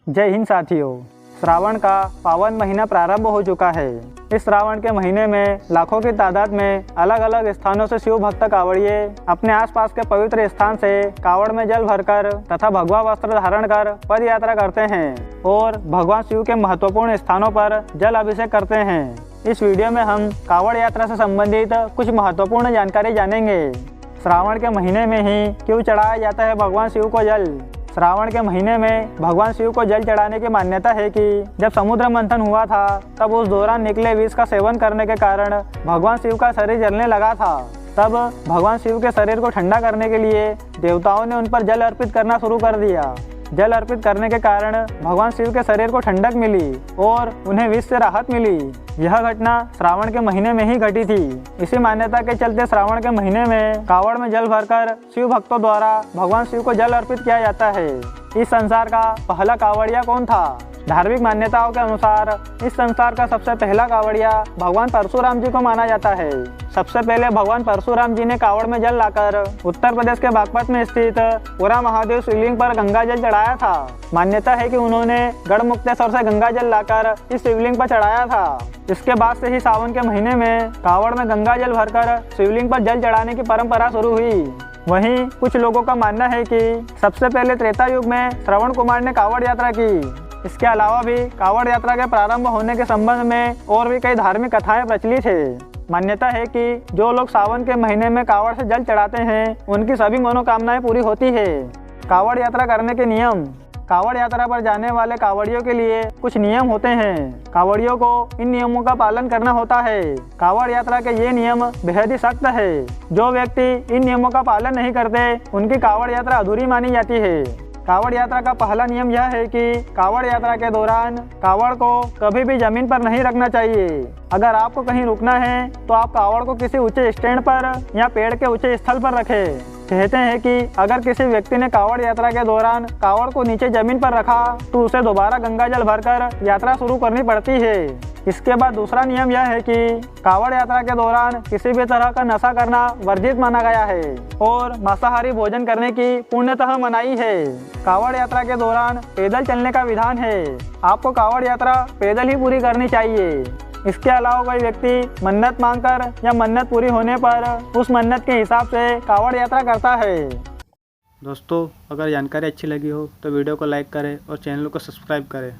जय हिंद साथियों। श्रावण का पावन महीना प्रारंभ हो चुका है। इस श्रावण के महीने में लाखों की तादाद में अलग अलग स्थानों से शिव भक्त कांवड़िए अपने आसपास के पवित्र स्थान से कांवड़ में जल भरकर तथा भगवा वस्त्र धारण कर पद यात्रा करते हैं और भगवान शिव के महत्वपूर्ण स्थानों पर जल अभिषेक करते हैं। इस वीडियो में हम कांवड़ यात्रा से संबंधित कुछ महत्वपूर्ण जानकारी जानेंगे। श्रावण के महीने में ही क्यों चढ़ाया जाता है भगवान शिव को जल। श्रावण के महीने में भगवान शिव को जल चढ़ाने की मान्यता है कि जब समुद्र मंथन हुआ था तब उस दौरान निकले विष का सेवन करने के कारण भगवान शिव का शरीर जलने लगा था। तब भगवान शिव के शरीर को ठंडा करने के लिए देवताओं ने उन पर जल अर्पित करना शुरू कर दिया। जल अर्पित करने के कारण भगवान शिव के शरीर को ठंडक मिली और उन्हें विष से राहत मिली। यह घटना श्रावण के महीने में ही घटी थी। इसी मान्यता के चलते श्रावण के महीने में कांवड़ में जल भरकर शिव भक्तों द्वारा भगवान शिव को जल अर्पित किया जाता है। इस संसार का पहला कांवड़िया कौन था? धार्मिक मान्यताओं के अनुसार इस संसार का सबसे पहला कांवड़िया भगवान परशुराम जी को माना जाता है। सबसे पहले भगवान परशुराम जी ने कांवड़ में जल लाकर उत्तर प्रदेश के बागपत में स्थित पुरा महादेव शिवलिंग पर गंगा जल चढ़ाया था। मान्यता है कि उन्होंने गढ़मुक्तेश्वर से गंगा जल लाकर इस शिवलिंग पर चढ़ाया था। इसके बाद से ही सावन के महीने में कांवड़ में गंगा जल भरकर शिवलिंग पर जल चढ़ाने की परंपरा शुरू हुई। वहीं कुछ लोगों का मानना है कि सबसे पहले त्रेता युग में श्रवण कुमार ने कांवड़ यात्रा की। इसके अलावा भी कांवड़ यात्रा के प्रारंभ होने के संबंध में और भी कई धार्मिक कथाएं प्रचलित है। मान्यता है कि जो लोग सावन के महीने में कांवड़ से जल चढ़ाते हैं उनकी सभी मनोकामनाएं पूरी होती है। कांवड़ यात्रा करने के नियम। कांवड़ यात्रा पर जाने वाले कांवड़ियों के लिए कुछ नियम होते हैं। कांवड़ियों को इन नियमों का पालन करना होता है। कांवड़ यात्रा के ये नियम बेहद ही सख्त है। जो व्यक्ति इन नियमों का पालन नहीं करते उनकी कांवड़ यात्रा अधूरी मानी जाती है। कांवड़ यात्रा का पहला नियम यह है कि कांवड़ यात्रा के दौरान कांवड़ को कभी भी जमीन पर नहीं रखना चाहिए। अगर आपको कहीं रुकना है तो आप कांवड़ को किसी ऊंचे स्टैंड पर या पेड़ के ऊंचे स्थल पर रखें। कहते हैं कि अगर किसी व्यक्ति ने कांवड़ यात्रा के दौरान कांवड़ को नीचे जमीन पर रखा तो उसे दोबारा गंगा जल भरकर यात्रा शुरू करनी पड़ती है। इसके बाद दूसरा नियम यह है कि कांवड़ यात्रा के दौरान किसी भी तरह का नशा करना वर्जित माना गया है और मांसाहारी भोजन करने की पूर्णतः मनाही है। कांवड़ यात्रा के दौरान पैदल चलने का विधान है। आपको कांवड़ यात्रा पैदल ही पूरी करनी चाहिए। इसके अलावा कोई व्यक्ति मन्नत मांगकर या मन्नत पूरी होने पर उस मन्नत के हिसाब से कांवड़ यात्रा करता है। दोस्तों, अगर जानकारी अच्छी लगी हो तो वीडियो को लाइक करें और चैनल को सब्सक्राइब करें।